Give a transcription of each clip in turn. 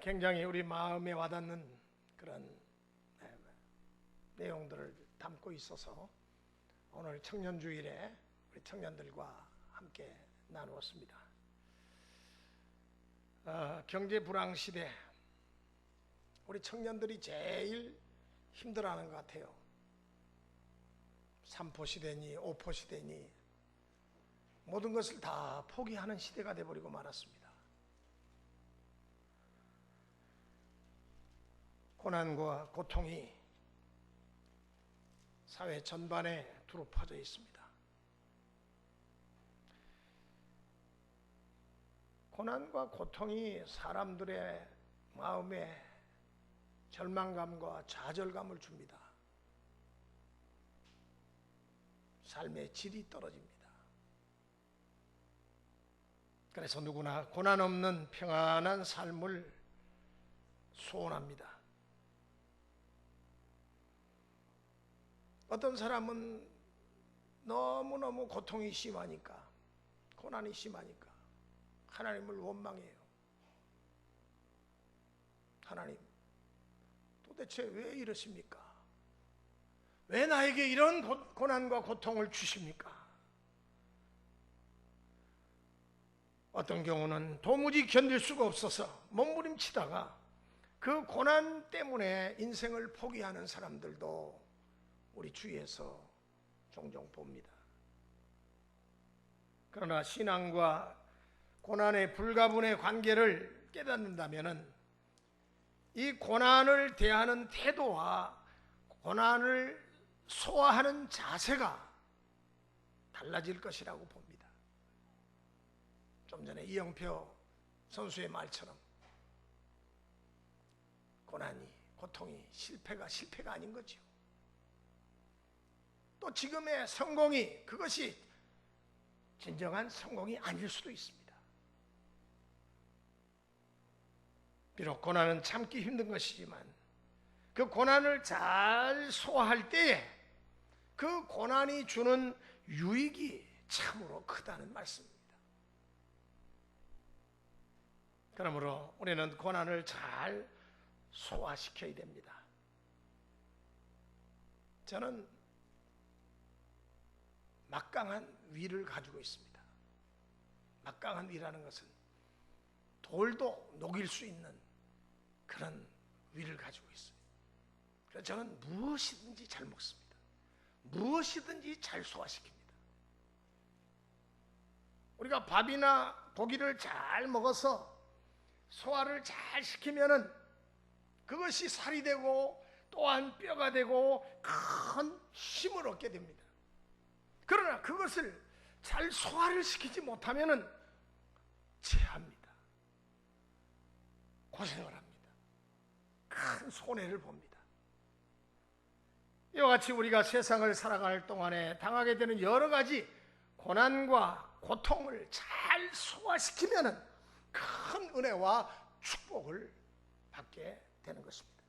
굉장히 우리 마음에 와닿는 그런 내용들을 담고 있어서 오늘 청년주일에 우리 청년들과 함께 나누었습니다. 경제 불황 시대 우리 청년들이 제일 힘들어하는 것 같아요. 3포 시대니 5포 시대니 모든 것을 다 포기하는 시대가 되어버리고 말았습니다. 고난과 고통이 사회 전반에 두루 퍼져 있습니다. 고난과 고통이 사람들의 마음에 절망감과 좌절감을 줍니다. 삶의 질이 떨어집니다. 그래서 누구나 고난 없는 평안한 삶을 소원합니다. 어떤 사람은 너무너무 고통이 심하니까, 고난이 심하니까 하나님을 원망해요. 하나님, 도대체 왜 이러십니까? 왜 나에게 이런 고난과 고통을 주십니까? 어떤 경우는 도무지 견딜 수가 없어서 몸부림치다가 그 고난 때문에 인생을 포기하는 사람들도 우리 주위에서 종종 봅니다. 그러나 신앙과 고난의 불가분의 관계를 깨닫는다면 이 고난을 대하는 태도와 고난을 소화하는 자세가 달라질 것이라고 봅니다. 좀 전에 이영표 선수의 말처럼 고난이, 고통이 실패가 아닌 거죠. 또 지금의 성공이 그것이 진정한 성공이 아닐 수도 있습니다. 비록 고난은 참기 힘든 것이지만 그 고난을 잘 소화할 때에 그 고난이 주는 유익이 참으로 크다는 말씀입니다. 그러므로 우리는 고난을 잘 소화시켜야 됩니다. 저는 막강한 위를 가지고 있습니다. 막강한 위라는 것은 돌도 녹일 수 있는 그런 위를 가지고 있어요. 그래서 저는 무엇이든지 잘 먹습니다. 무엇이든지 잘 소화시킵니다. 우리가 밥이나 고기를 잘 먹어서 소화를 잘 시키면은 그것이 살이 되고 또한 뼈가 되고 큰 힘을 얻게 됩니다. 그러나 그것을 잘 소화를 시키지 못하면은 체합니다. 고생을 합니다. 큰 손해를 봅니다. 이와 같이 우리가 세상을 살아갈 동안에 당하게 되는 여러 가지 고난과 고통을 잘 소화시키면은 큰 은혜와 축복을 받게 되는 것입니다.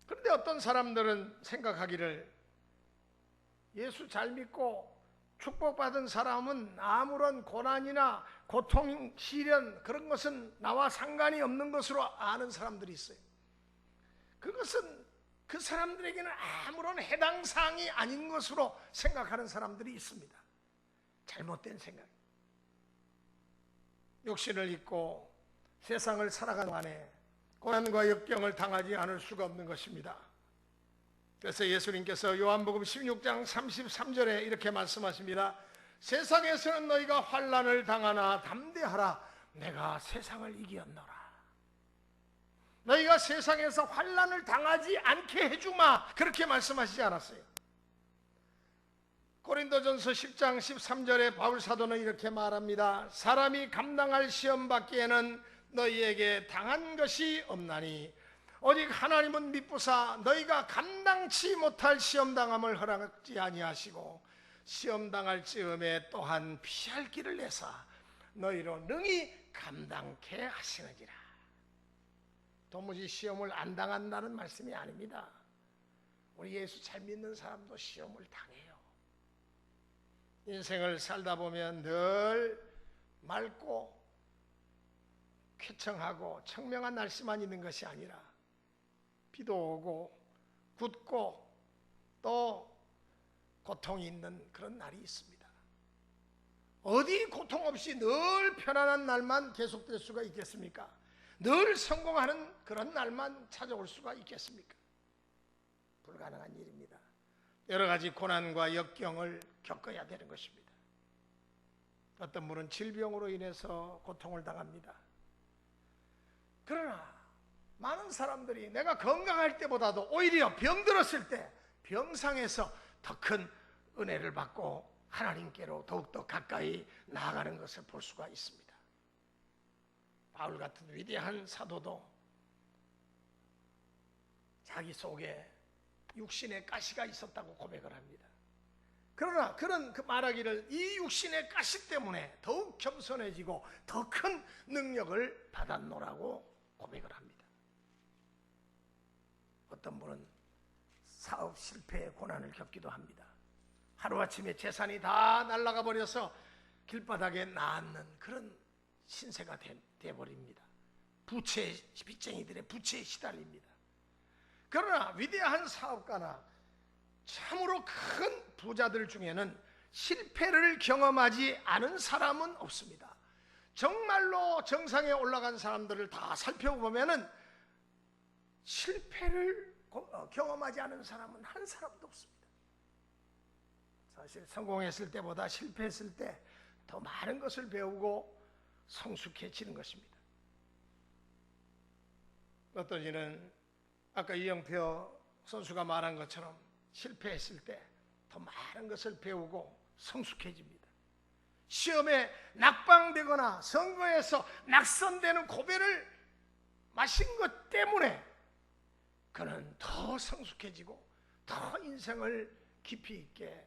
그런데 어떤 사람들은 생각하기를 예수 잘 믿고 축복받은 사람은 아무런 고난이나 고통, 시련 그런 것은 나와 상관이 없는 것으로 아는 사람들이 있어요. 그것은 그 사람들에게는 아무런 해당 사항이 아닌 것으로 생각하는 사람들이 있습니다. 잘못된 생각. 육신을 입고 세상을 살아가는 동안에 고난과 역경을 당하지 않을 수가 없는 것입니다. 그래서 예수님께서 요한복음 16장 33절에 이렇게 말씀하십니다. 세상에서는 너희가 환난을 당하나 담대하라. 내가 세상을 이기었노라. 너희가 세상에서 환난을 당하지 않게 해주마. 그렇게 말씀하시지 않았어요. 고린도전서 10장 13절에 바울 사도는 이렇게 말합니다. 사람이 감당할 시험 받기에는 너희에게 당한 것이 없나니 오직 하나님은 미쁘사 너희가 감당치 못할 시험당함을 허락지 아니하시고 시험당할 즈음에 또한 피할 길을 내사 너희로 능히 감당케 하시느니라. 도무지 시험을 안 당한다는 말씀이 아닙니다. 우리 예수 잘 믿는 사람도 시험을 당해요. 인생을 살다 보면 늘 맑고 쾌청하고 청명한 날씨만 있는 것이 아니라 비도 오고 굿고 또 고통이 있는 그런 날이 있습니다. 어디 고통 없이 늘 편안한 날만 계속될 수가 있겠습니까? 늘 성공하는 그런 날만 찾아올 수가 있겠습니까? 불가능한 일입니다. 여러 가지 고난과 역경을 겪어야 되는 것입니다. 어떤 분은 질병으로 인해서 고통을 당합니다. 그러나 많은 사람들이 내가 건강할 때보다도 오히려 병들었을 때 병상에서 더 큰 은혜를 받고 하나님께로 더욱더 가까이 나아가는 것을 볼 수가 있습니다. 바울 같은 위대한 사도도 자기 속에 육신의 가시가 있었다고 고백을 합니다. 그러나 그는 말하기를 이 육신의 가시 때문에 더욱 겸손해지고 더 큰 능력을 받았노라고 고백을 합니다. 어떤 분은 사업 실패의 고난을 겪기도 합니다. 하루아침에 재산이 다 날아가 버려서 길바닥에 낫는 그런 신세가 되어버립니다. 빚쟁이들의 부채에 시달립니다. 그러나 위대한 사업가나 참으로 큰 부자들 중에는 실패를 경험하지 않은 사람은 없습니다. 정말로 정상에 올라간 사람들을 다 살펴보면은 실패를 경험하지 않은 사람은 한 사람도 없습니다. 사실 성공했을 때보다 실패했을 때 더 많은 것을 배우고 성숙해지는 것입니다. 어떤 이는 아까 이영표 선수가 말한 것처럼 실패했을 때 더 많은 것을 배우고 성숙해집니다. 시험에 낙방되거나 선거에서 낙선되는 고배를 마신 것 때문에 그는 더 성숙해지고 더 인생을 깊이 있게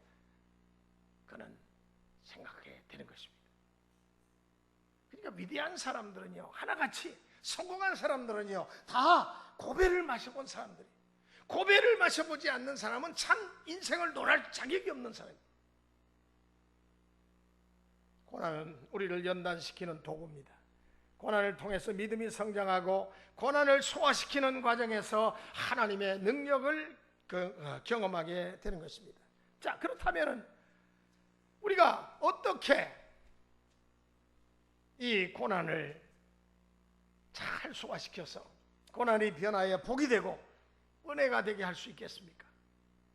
그는 생각하게 되는 것입니다. 그러니까 위대한 사람들은요, 하나같이 성공한 사람들은요, 다 고배를 마셔본 사람들이, 고배를 마셔보지 않는 사람은 참 인생을 논할 자격이 없는 사람입니다. 고난은 우리를 연단시키는 도구입니다. 고난을 통해서 믿음이 성장하고 고난을 소화시키는 과정에서 하나님의 능력을 경험하게 되는 것입니다. 자, 그렇다면 우리가 어떻게 이 고난을 잘 소화시켜서 고난이 변화해 복이 되고 은혜가 되게 할 수 있겠습니까?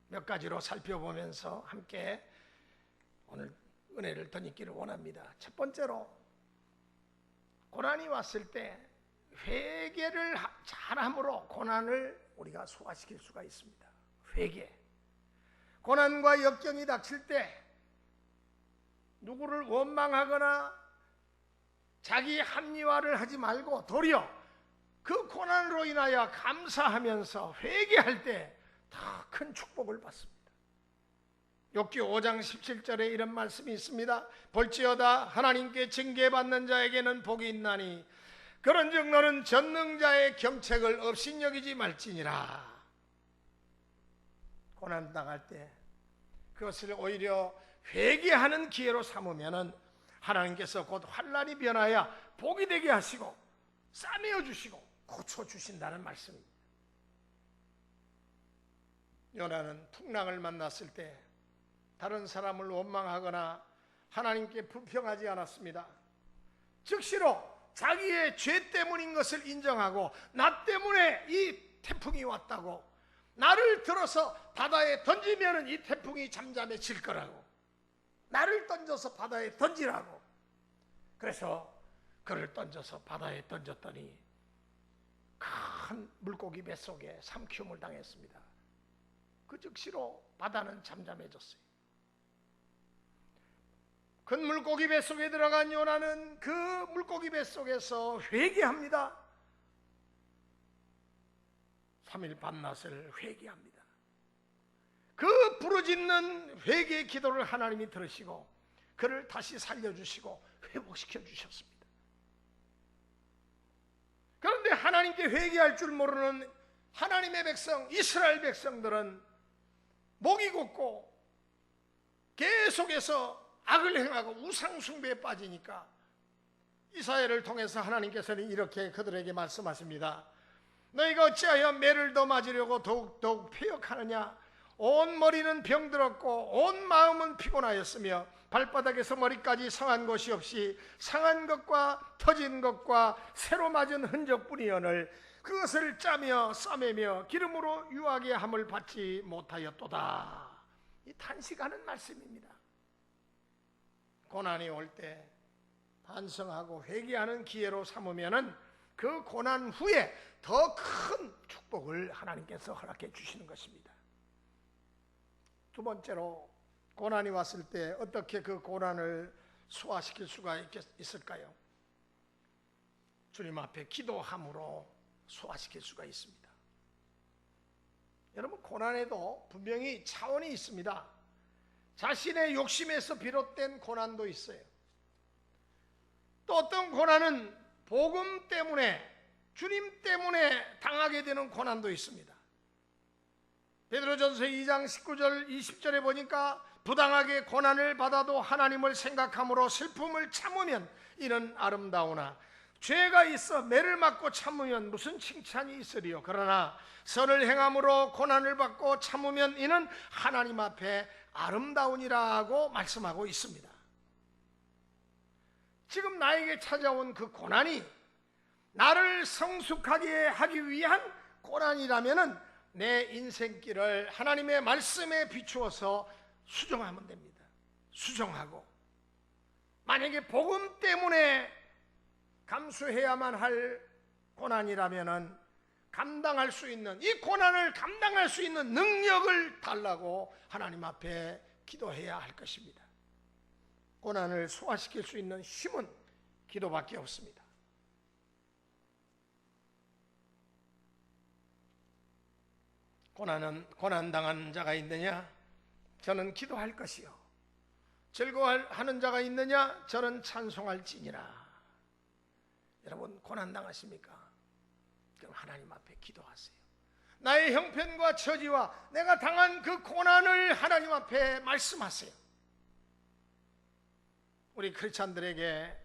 몇 가지로 살펴보면서 함께 오늘 은혜를 덧입기를 원합니다. 첫 번째로, 고난이 왔을 때 회개를 잘함으로 고난을 우리가 소화시킬 수가 있습니다. 회개. 고난과 역경이 닥칠 때 누구를 원망하거나 자기 합리화를 하지 말고 도리어 그 고난으로 인하여 감사하면서 회개할 때 더 큰 축복을 받습니다. 욥기 5장 17절에 이런 말씀이 있습니다. 볼지어다 하나님께 징계받는 자에게는 복이 있나니 그런즉 너는 전능자의 경책을 업신여기지 말지니라. 고난 당할 때 그것을 오히려 회개하는 기회로 삼으면은 하나님께서 곧 환난이 변하여 복이 되게 하시고 싸매어 주시고 고쳐 주신다는 말씀입니다. 요나는 풍랑을 만났을 때 다른 사람을 원망하거나 하나님께 불평하지 않았습니다. 즉시로 자기의 죄 때문인 것을 인정하고 나 때문에 이 태풍이 왔다고, 나를 들어서 바다에 던지면 이 태풍이 잠잠해질 거라고, 나를 던져서 바다에 던지라고. 그래서 그를 던져서 바다에 던졌더니 큰 물고기 뱃속에 삼키움을 당했습니다. 그 즉시로 바다는 잠잠해졌어요. 큰 물고기 뱃속에 들어간 요나는 그 물고기 뱃속에서 회개합니다. 3일 밤낮을 회개합니다. 그 부르짖는 회개의 기도를 하나님이 들으시고 그를 다시 살려주시고 회복시켜 주셨습니다. 그런데 하나님께 회개할 줄 모르는 하나님의 백성, 이스라엘 백성들은 목이 곧고 계속해서 악을 행하고 우상 숭배에 빠지니까 이사야를 통해서 하나님께서는 이렇게 그들에게 말씀하십니다. 너희가 어찌하여 매를 더 맞으려고 더욱 패역하느냐? 온 머리는 병들었고 온 마음은 피곤하였으며 발바닥에서 머리까지 상한 것이 없이 상한 것과 터진 것과 새로 맞은 흔적뿐이오늘 그것을 짜며 싸매며 기름으로 유하게 함을 받지 못하였도다. 이 단식하는 말씀입니다. 고난이 올 때 반성하고 회개하는 기회로 삼으면은 그 고난 후에 더 큰 축복을 하나님께서 허락해 주시는 것입니다. 두 번째로, 고난이 왔을 때 어떻게 그 고난을 소화시킬 수가 있을까요? 주님 앞에 기도함으로 소화시킬 수가 있습니다. 여러분, 고난에도 분명히 차원이 있습니다. 자신의 욕심에서 비롯된 고난도 있어요. 또 어떤 고난은 복음 때문에, 주님 때문에 당하게 되는 고난도 있습니다. 베드로전서 2장 19절 20절에 보니까 부당하게 고난을 받아도 하나님을 생각함으로 슬픔을 참으면 이는 아름다우나 죄가 있어 매를 맞고 참으면 무슨 칭찬이 있으리요. 그러나 선을 행함으로 고난을 받고 참으면 이는 하나님 앞에 아름다우니라고 말씀하고 있습니다. 지금 나에게 찾아온 그 고난이 나를 성숙하게 하기 위한 고난이라면은 내 인생길을 하나님의 말씀에 비추어서 수정하면 됩니다. 수정하고, 만약에 복음 때문에 감수해야만 할 고난이라면은 감당할 수 있는, 이 고난을 감당할 수 있는 능력을 달라고 하나님 앞에 기도해야 할 것입니다. 고난을 소화시킬 수 있는 힘은 기도밖에 없습니다. 고난당한 자가 있느냐? 저는 기도할 것이요. 즐거워하는 자가 있느냐? 저는 찬송할지니라. 여러분, 고난당하십니까? 그럼 하나님 앞에 기도하세요. 나의 형편과 처지와 내가 당한 그 고난을 하나님 앞에 말씀하세요. 우리 크리스찬들에게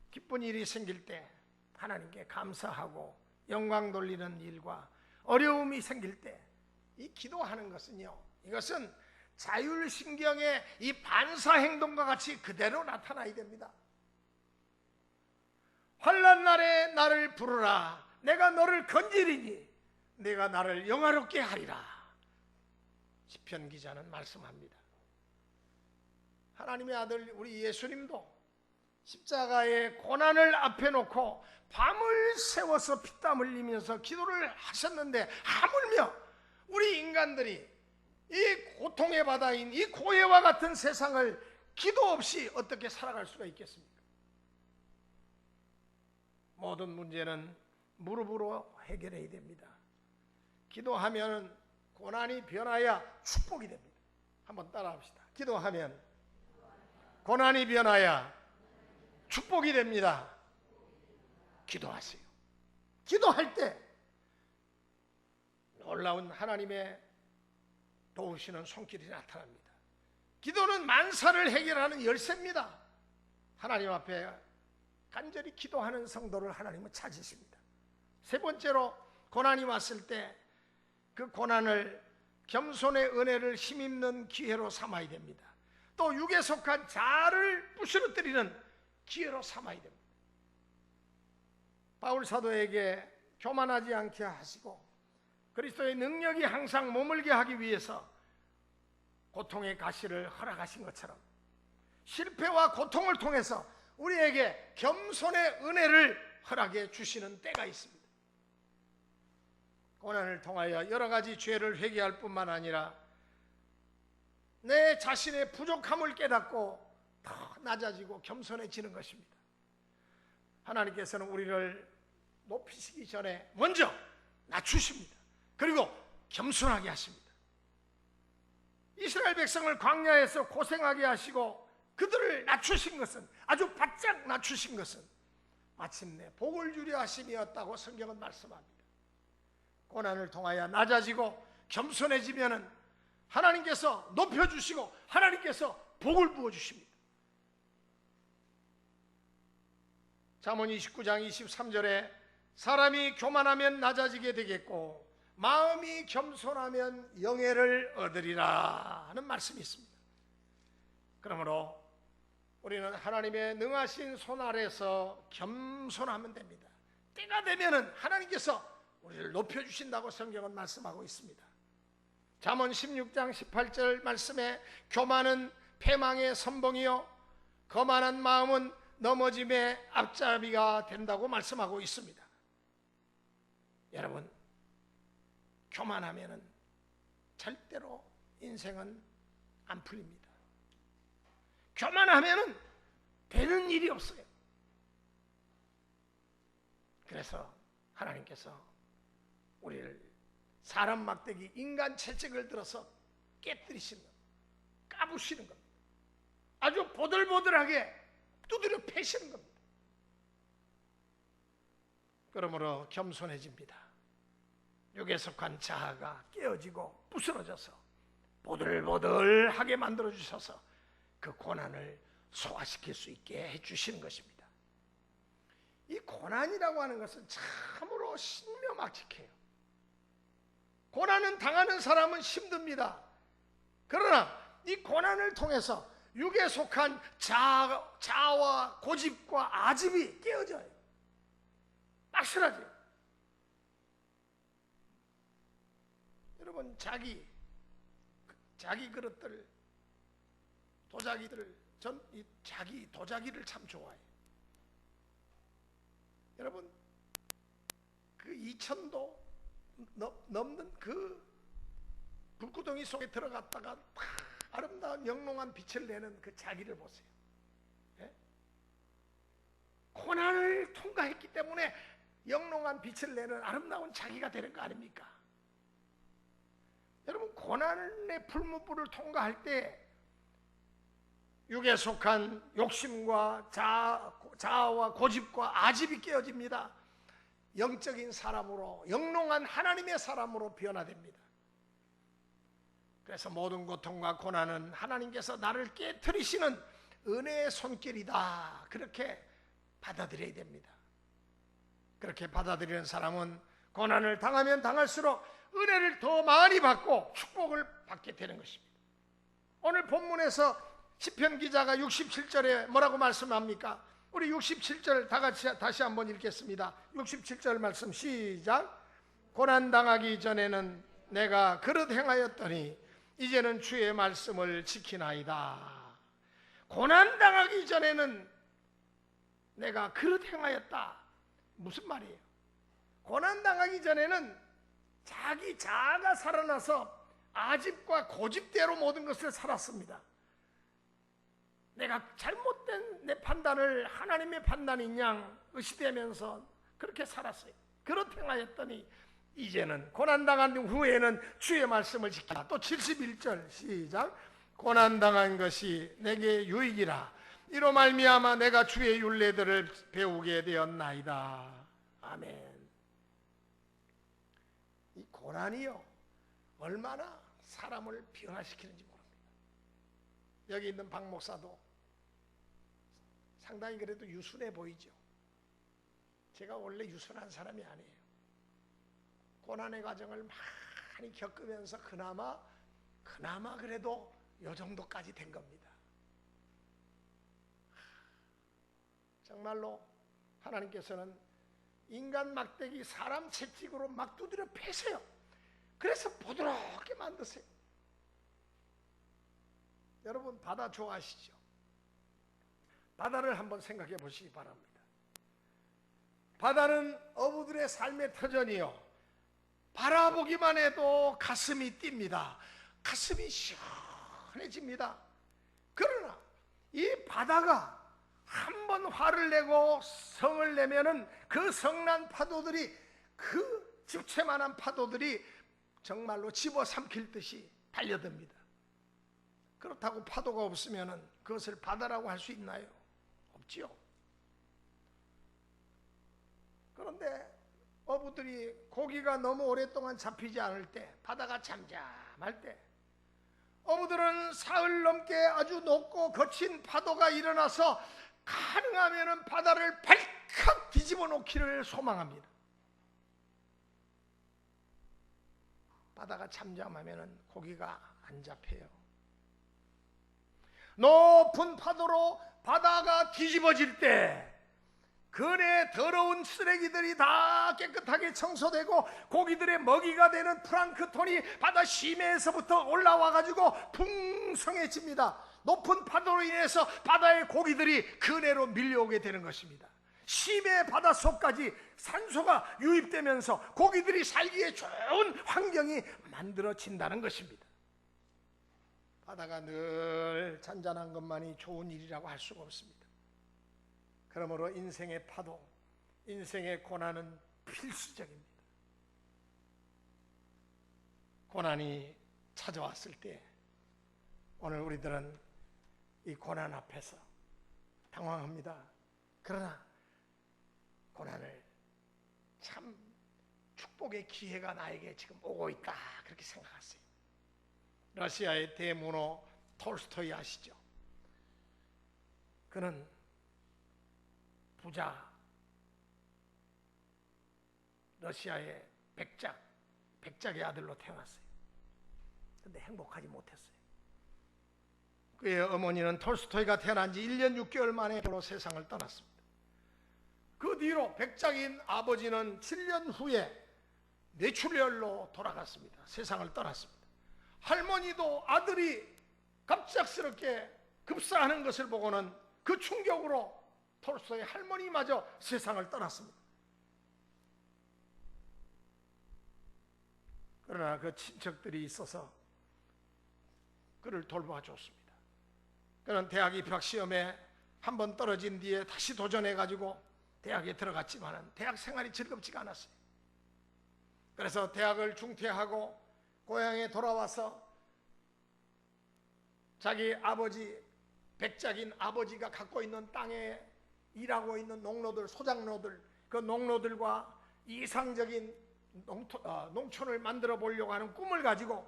기쁜 일이 생길 때 하나님께 감사하고 영광 돌리는 일과 어려움이 생길 때 이 기도하는 것은요, 이것은 자율신경의 이 반사행동과 같이 그대로 나타나야 됩니다. 환난 날에 나를 부르라. 내가 너를 건지리니 내가 나를 영화롭게 하리라. 시편 기자는 말씀합니다. 하나님의 아들 우리 예수님도 십자가의 고난을 앞에 놓고 밤을 새워서 피땀 흘리면서 기도를 하셨는데, 하물며 우리 인간들이 이 고통의 바다인 이 고해와 같은 세상을 기도 없이 어떻게 살아갈 수가 있겠습니까? 모든 문제는 무릎으로 해결해야 됩니다. 기도하면 고난이 변하여 축복이 됩니다. 한번 따라합시다. 기도하면 고난이 변하여 축복이 됩니다. 기도하세요. 기도할 때 놀라운 하나님의 도우시는 손길이 나타납니다. 기도는 만사를 해결하는 열쇠입니다. 하나님 앞에 간절히 기도하는 성도를 하나님은 찾으십니다. 세 번째로, 고난이 왔을 때 그 고난을 겸손의 은혜를 힘입는 기회로 삼아야 됩니다. 또 육에 속한 자아를 부스러뜨리는 기회로 삼아야 됩니다. 바울 사도에게 교만하지 않게 하시고 그리스도의 능력이 항상 머물게 하기 위해서 고통의 가시를 허락하신 것처럼 실패와 고통을 통해서 우리에게 겸손의 은혜를 허락해 주시는 때가 있습니다. 고난을 통하여 여러 가지 죄를 회개할 뿐만 아니라 내 자신의 부족함을 깨닫고 더 낮아지고 겸손해지는 것입니다. 하나님께서는 우리를 높이시기 전에 먼저 낮추십니다. 그리고 겸손하게 하십니다. 이스라엘 백성을 광야에서 고생하게 하시고 그들을 낮추신 것은, 아주 바짝 낮추신 것은 마침내 복을 주려 하심이었다고 성경은 말씀합니다. 고난을 통하여 낮아지고 겸손해지면은 하나님께서 높여주시고 하나님께서 복을 부어주십니다. 잠언 29장 23절에 사람이 교만하면 낮아지게 되겠고 마음이 겸손하면 영예를 얻으리라 하는 말씀이 있습니다. 그러므로 우리는 하나님의 능하신 손 아래서 겸손하면 됩니다. 때가 되면은 하나님께서 우리를 높여주신다고 성경은 말씀하고 있습니다. 잠언 16장 18절 말씀에 교만은 패망의 선봉이요 거만한 마음은 넘어짐의 앞잡이가 된다고 말씀하고 있습니다. 여러분, 교만하면은 절대로 인생은 안 풀립니다. 교만하면은 되는 일이 없어요. 그래서 하나님께서 우리를 사람 막대기 인간 채찍을 들어서 깨뜨리시는 것, 까부시는 겁니다. 아주 보들보들하게 두드려 패시는 겁니다. 그러므로 겸손해집니다. 육에 속한 자아가 깨어지고 부스러져서 보들보들하게 만들어주셔서 그 고난을 소화시킬 수 있게 해주시는 것입니다. 이 고난이라고 하는 것은 참으로 신묘막측해요. 고난은 당하는 사람은 힘듭니다. 그러나 이 고난을 통해서 육에 속한 자아와 고집과 아집이 깨어져요. 딱 쓰러져요. 여러분, 자기 그릇들, 도자기들, 전 이 자기 도자기를 참 좋아해요. 여러분, 그 2000도 넘는 그 불구덩이 속에 들어갔다가 아름다운 영롱한 빛을 내는 그 자기를 보세요. 예? 고난을 통과했기 때문에 영롱한 빛을 내는 아름다운 자기가 되는 거 아닙니까? 여러분, 고난의 풀무불을 통과할 때 육에 속한 욕심과 자아와 고집과 아집이 깨어집니다. 영적인 사람으로, 영롱한 하나님의 사람으로 변화됩니다. 그래서 모든 고통과 고난은 하나님께서 나를 깨트리시는 은혜의 손길이다, 그렇게 받아들여야 됩니다. 그렇게 받아들이는 사람은 고난을 당하면 당할수록 은혜를 더 많이 받고 축복을 받게 되는 것입니다. 오늘 본문에서 시편 기자가 67절에 뭐라고 말씀합니까? 우리 67절 다 같이 다시 한번 읽겠습니다. 67절 말씀 시작. 고난당하기 전에는 내가 그릇 행하였더니 이제는 주의 말씀을 지키나이다. 고난당하기 전에는 내가 그릇 행하였다. 무슨 말이에요? 고난당하기 전에는 자기 자아가 살아나서 아집과 고집대로 모든 것을 살았습니다. 내가 잘못된 내 판단을 하나님의 판단인 양 의시되면서 그렇게 살았어요. 그렇게 행하였더니 이제는 고난당한 후에는 주의 말씀을 지키라. 또 71절 시작. 고난당한 것이 내게 유익이라. 이로 말미암아 내가 주의 율례들을 배우게 되었나이다. 아멘. 이 고난이요, 얼마나 사람을 변화시키는지 모릅니다. 여기 있는 박 목사도 상당히 그래도 유순해 보이죠. 제가 원래 유순한 사람이 아니에요. 고난의 과정을 많이 겪으면서 그나마 그래도 이 정도까지 된 겁니다. 정말로 하나님께서는 인간 막대기 사람 채찍으로 막 두드려 패세요. 그래서 부드럽게 만드세요. 여러분, 바다 좋아하시죠? 바다를 한번 생각해 보시기 바랍니다. 바다는 어부들의 삶의 터전이요, 바라보기만 해도 가슴이 뜁니다. 가슴이 시원해집니다. 그러나 이 바다가 한번 화를 내고 성을 내면은 그 성난 파도들이, 그 집채만한 파도들이 정말로 집어삼킬 듯이 달려듭니다. 그렇다고 파도가 없으면은 그것을 바다라고 할 수 있나요? 없지요. 그런데 어부들이 고기가 너무 오랫동안 잡히지 않을 때, 바다가 잠잠할 때, 어부들은 사흘 넘게 아주 높고 거친 파도가 일어나서 가능하면은 바다를 확 뒤집어 놓기를 소망합니다. 바다가 잠잠하면 고기가 안 잡혀요. 높은 파도로 바다가 뒤집어질 때 그네 더러운 쓰레기들이 다 깨끗하게 청소되고 고기들의 먹이가 되는 플랑크톤이 바다 심해에서부터 올라와가지고 풍성해집니다. 높은 파도로 인해서 바다의 고기들이 그네로 밀려오게 되는 것입니다. 심해 바닷속까지 산소가 유입되면서 고기들이 살기에 좋은 환경이 만들어진다는 것입니다. 바다가 늘 잔잔한 것만이 좋은 일이라고 할 수가 없습니다. 그러므로 인생의 파도, 인생의 고난은 필수적입니다. 고난이 찾아왔을 때 오늘 우리들은 이 고난 앞에서 당황합니다. 그러나 고난을 참 축복의 기회가 나에게 지금 오고 있다 그렇게 생각하세요. 러시아의 대문호 톨스토이 아시죠? 그는 부자 러시아의 백작의 아들로 태어났어요. 그런데 행복하지 못했어요. 그의 어머니는 톨스토이가 태어난 지 1년 6개월 만에 세상을 떠났습니다. 그 뒤로 백작인 아버지는 7년 후에 뇌출혈로 돌아갔습니다. 세상을 떠났습니다. 할머니도 아들이 갑작스럽게 급사하는 것을 보고는 그 충격으로 톨스토이 할머니마저 세상을 떠났습니다. 그러나 그 친척들이 있어서 그를 돌봐줬습니다. 그는 대학 입학 시험에 한 번 떨어진 뒤에 다시 도전해가지고 대학에 들어갔지만 대학 생활이 즐겁지가 않았어요. 그래서 대학을 중퇴하고 고향에 돌아와서 자기 아버지, 백작인 아버지가 갖고 있는 땅에 일하고 있는 농노들, 소작노들, 그 농노들과 이상적인 농촌을 만들어 보려고 하는 꿈을 가지고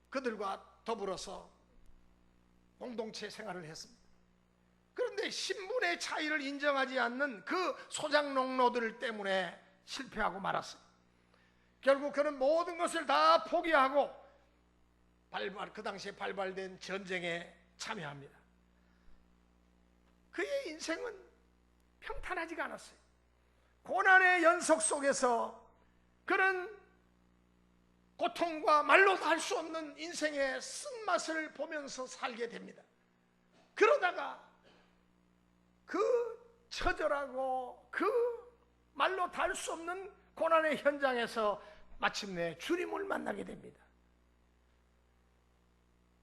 그들과 더불어서 공동체 생활을 했습니다. 그런데 신분의 차이를 인정하지 않는 그 소작농노들 때문에 실패하고 말았어요. 결국 그는 모든 것을 다 포기하고 그 당시에 발발된 전쟁에 참여합니다. 그의 인생은 평탄하지가 않았어요. 고난의 연속 속에서 그는 고통과 말로도 할 수 없는 인생의 쓴맛을 보면서 살게 됩니다. 그러다가 그 처절하고 그 말로 다 할 수 없는 고난의 현장에서 마침내 주님을 만나게 됩니다.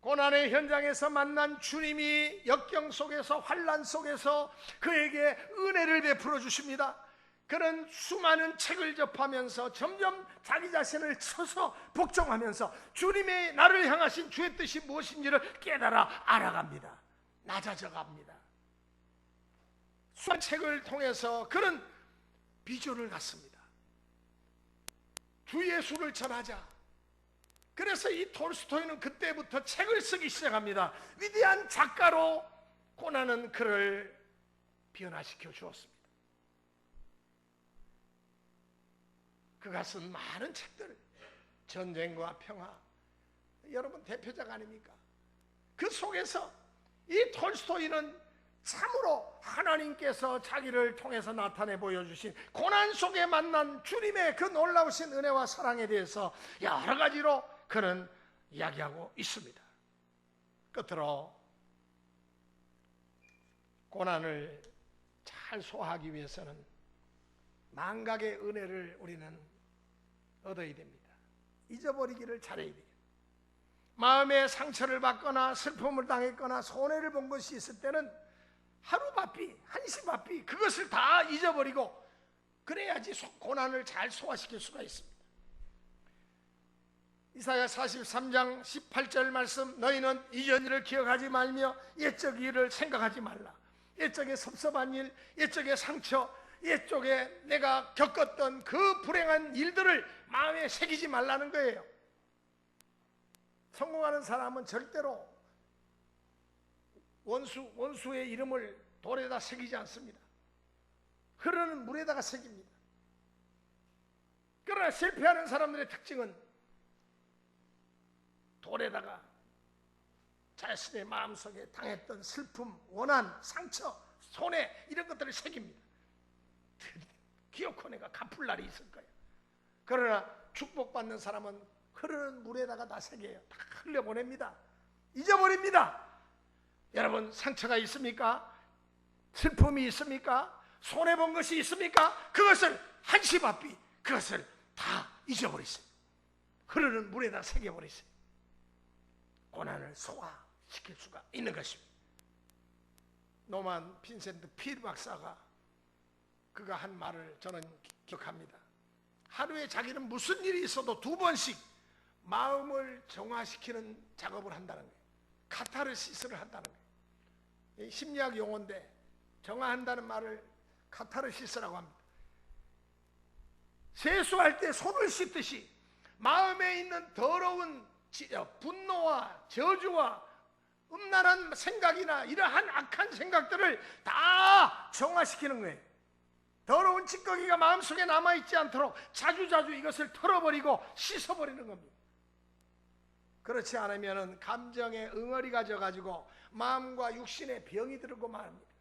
고난의 현장에서 만난 주님이 역경 속에서 환난 속에서 그에게 은혜를 베풀어 주십니다. 그는 수많은 책을 접하면서 점점 자기 자신을 쳐서 복종하면서 주님의 나를 향하신 주의 뜻이 무엇인지를 깨달아 알아갑니다. 낮아져 갑니다. 수많은 책을 통해서 그는 비전을 갖습니다. 주 예수를 전하자. 그래서 이 톨스토이는 그때부터 책을 쓰기 시작합니다. 위대한 작가로 고난은 그를 변화시켜 주었습니다. 그가 쓴 많은 책들, 전쟁과 평화, 여러분 대표작 아닙니까? 그 속에서 이 톨스토이는 참으로 하나님께서 자기를 통해서 나타내 보여주신 고난 속에 만난 주님의 그 놀라우신 은혜와 사랑에 대해서 여러 가지로 그는 이야기하고 있습니다. 끝으로 고난을 잘 소화하기 위해서는 망각의 은혜를 우리는 얻어야 됩니다. 잊어버리기를 잘해야 돼요. 마음에 상처를 받거나 슬픔을 당했거나 손해를 본 것이 있을 때는 하루바삐, 한시바삐 그것을 다 잊어버리고 그래야지 고난을 잘 소화시킬 수가 있습니다. 이사야 43장 18절 말씀, 너희는 이전 일을 기억하지 말며 옛적 일을 생각하지 말라. 옛적의 섭섭한 일, 옛적의 상처, 옛적에 내가 겪었던 그 불행한 일들을 마음에 새기지 말라는 거예요. 성공하는 사람은 절대로 원수의 이름을 돌에다 새기지 않습니다. 흐르는 물에다가 새깁니다. 그러나 실패하는 사람들의 특징은 돌에다가 자신의 마음속에 당했던 슬픔, 원한, 상처, 손해 이런 것들을 새깁니다. 기어코 내가 갚을 날이 있을 거야. 그러나 축복받는 사람은 흐르는 물에다가 다 새겨요. 다 흘려보냅니다. 잊어버립니다. 여러분, 상처가 있습니까? 슬픔이 있습니까? 손해본 것이 있습니까? 그것을 한시바삐 그것을 다 잊어버리세요. 흐르는 물에다 새겨버리세요. 고난을 소화시킬 수가 있는 것입니다. 노만 빈센트 필 박사가 그가 한 말을 저는 기억합니다. 하루에 자기는 무슨 일이 있어도 2번씩 마음을 정화시키는 작업을 한다는 거예요. 카타르시스를 한다는 거예요. 심리학 용어인데 정화한다는 말을 카타르시스라고 합니다. 세수할 때 손을 씻듯이 마음에 있는 더러운 분노와 저주와 음란한 생각이나 이러한 악한 생각들을 다 정화시키는 거예요. 더러운 찌꺼기가 마음속에 남아있지 않도록 자주자주 이것을 털어버리고 씻어버리는 겁니다. 그렇지 않으면 감정의 응어리가 져가지고 마음과 육신에 병이 들고 말합니다.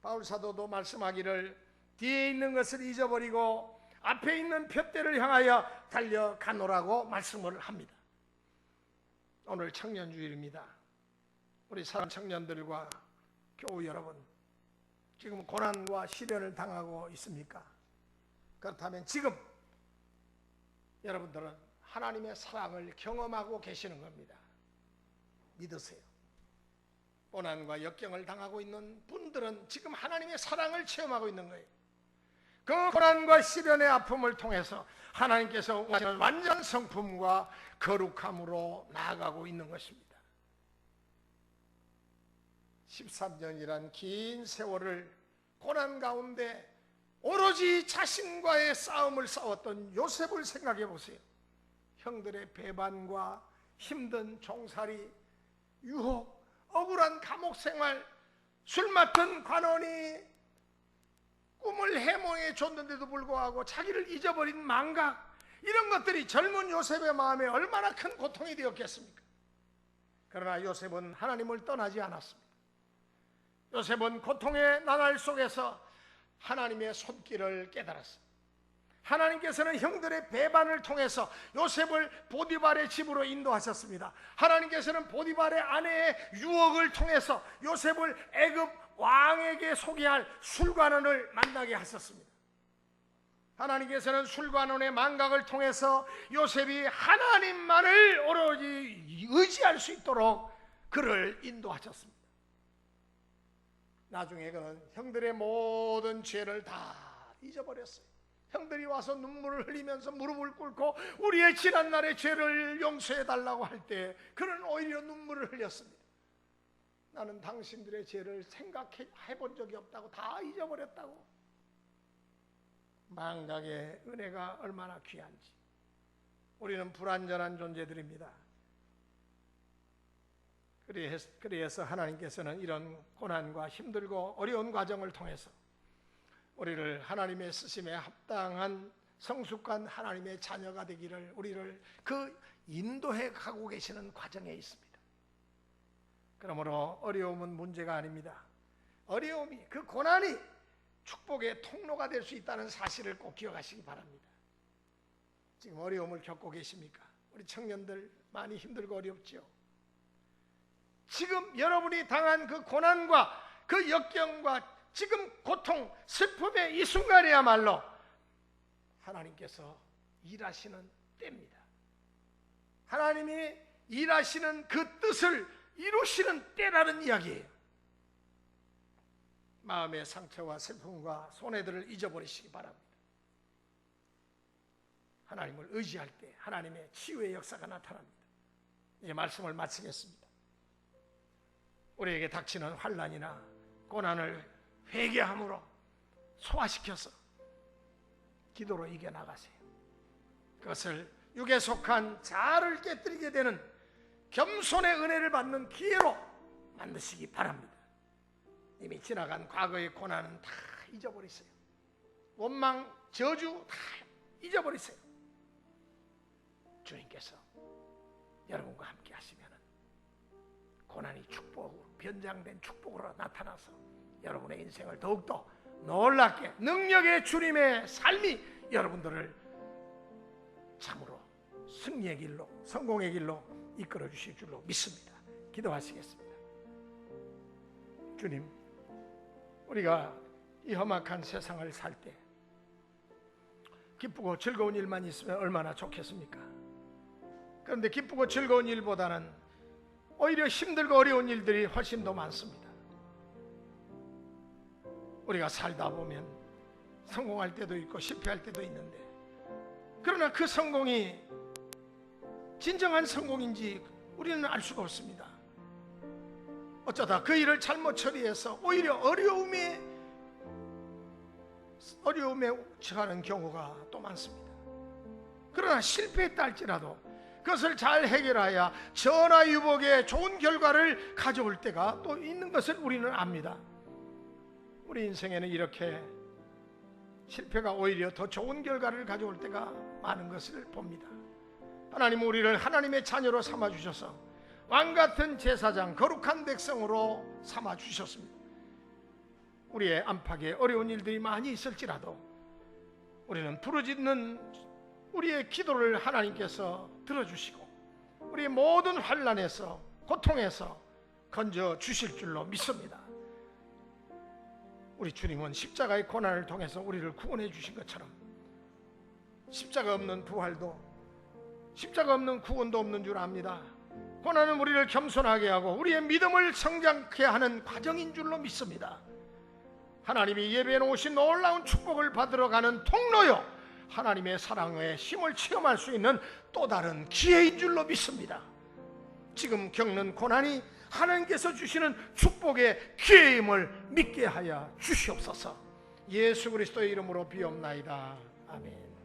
바울사도도 말씀하기를 뒤에 있는 것을 잊어버리고 앞에 있는 푯대를 향하여 달려가노라고 말씀을 합니다. 오늘 청년주일입니다. 우리 사랑 청년들과 교우 여러분, 지금 고난과 시련을 당하고 있습니까? 그렇다면 지금 여러분들은 하나님의 사랑을 경험하고 계시는 겁니다. 믿으세요. 고난과 역경을 당하고 있는 분들은 지금 하나님의 사랑을 체험하고 있는 거예요. 그 고난과 시련의 아픔을 통해서 하나님께서 원하시는 완전 성품과 거룩함으로 나아가고 있는 것입니다. 13년이란 긴 세월을 고난 가운데 오로지 자신과의 싸움을 싸웠던 요셉을 생각해 보세요. 형들의 배반과 힘든 종살이, 유혹, 억울한 감옥 생활, 술 맡은 관원이 꿈을 해몽해 줬는데도 불구하고 자기를 잊어버린 망각, 이런 것들이 젊은 요셉의 마음에 얼마나 큰 고통이 되었겠습니까? 그러나 요셉은 하나님을 떠나지 않았습니다. 요셉은 고통의 나날 속에서 하나님의 손길을 깨달았습니다. 하나님께서는 형들의 배반을 통해서 요셉을 보디발의 집으로 인도하셨습니다. 하나님께서는 보디발의 아내의 유혹을 통해서 요셉을 애굽 왕에게 소개할 술관원을 만나게 하셨습니다. 하나님께서는 술관원의 망각을 통해서 요셉이 하나님만을 오로지 의지할 수 있도록 그를 인도하셨습니다. 나중에 그는 형들의 모든 죄를 다 잊어버렸어요. 형들이 와서 눈물을 흘리면서 무릎을 꿇고 우리의 지난날의 죄를 용서해달라고 할 때 그는 오히려 눈물을 흘렸습니다. 나는 당신들의 죄를 생각해 본 적이 없다고, 다 잊어버렸다고. 망각의 은혜가 얼마나 귀한지. 우리는 불완전한 존재들입니다. 그래서 하나님께서는 이런 고난과 힘들고 어려운 과정을 통해서 우리를 하나님의 쓰심에 합당한 성숙한 하나님의 자녀가 되기를 우리를 그 인도해 가고 계시는 과정에 있습니다. 그러므로 어려움은 문제가 아닙니다. 어려움이, 그 고난이 축복의 통로가 될 수 있다는 사실을 꼭 기억하시기 바랍니다. 지금 어려움을 겪고 계십니까? 우리 청년들 많이 힘들고 어렵죠? 지금 여러분이 당한 그 고난과 그 역경과 지금 고통, 슬픔의 이 순간이야말로 하나님께서 일하시는 때입니다. 하나님이 일하시는 그 뜻을 이루시는 때라는 이야기예요. 마음의 상처와 슬픔과 손해들을 잊어버리시기 바랍니다. 하나님을 의지할 때 하나님의 치유의 역사가 나타납니다. 이제 말씀을 마치겠습니다. 우리에게 닥치는 환난이나 고난을 회개함으로 소화시켜서 기도로 이겨나가세요. 그것을 육에 속한 자아를 깨뜨리게 되는 겸손의 은혜를 받는 기회로 만드시기 바랍니다. 이미 지나간 과거의 고난은 다 잊어버리세요. 원망, 저주 다 잊어버리세요. 주님께서 여러분과 함께 하시면 고난이 축복으로, 변장된 축복으로 나타나서 여러분의 인생을 더욱더 놀랍게 능력의 주님의 삶이 여러분들을 참으로 승리의 길로, 성공의 길로 이끌어 주실 줄로 믿습니다. 기도하시겠습니다. 주님, 우리가 이 험악한 세상을 살 때 기쁘고 즐거운 일만 있으면 얼마나 좋겠습니까? 그런데 기쁘고 즐거운 일보다는 오히려 힘들고 어려운 일들이 훨씬 더 많습니다. 우리가 살다 보면 성공할 때도 있고 실패할 때도 있는데, 그러나 그 성공이 진정한 성공인지 우리는 알 수가 없습니다. 어쩌다 그 일을 잘못 처리해서 오히려 어려움에 처하는 경우가 또 많습니다. 그러나 실패했다 할지라도 그것을 잘 해결하여 전화유복의 좋은 결과를 가져올 때가 또 있는 것을 우리는 압니다. 우리 인생에는 이렇게 실패가 오히려 더 좋은 결과를 가져올 때가 많은 것을 봅니다. 하나님은 우리를 하나님의 자녀로 삼아주셔서 왕같은 제사장, 거룩한 백성으로 삼아주셨습니다. 우리의 안팎에 어려운 일들이 많이 있을지라도 우리는 부르짖는 우리의 기도를 하나님께서 들어주시고 우리의 모든 환난에서, 고통에서 건져 주실 줄로 믿습니다. 우리 주님은 십자가의 고난을 통해서 우리를 구원해 주신 것처럼 십자가 없는 부활도, 십자가 없는 구원도 없는 줄 압니다. 고난은 우리를 겸손하게 하고 우리의 믿음을 성장케 하는 과정인 줄로 믿습니다. 하나님이 예배에 오신 놀라운 축복을 받으러 가는 통로요, 하나님의 사랑의 힘을 체험할 수 있는 또 다른 기회인 줄로 믿습니다. 지금 겪는 고난이 하나님께서 주시는 축복의 기회임을 믿게 하여 주시옵소서. 예수 그리스도의 이름으로 비옵나이다. 아멘.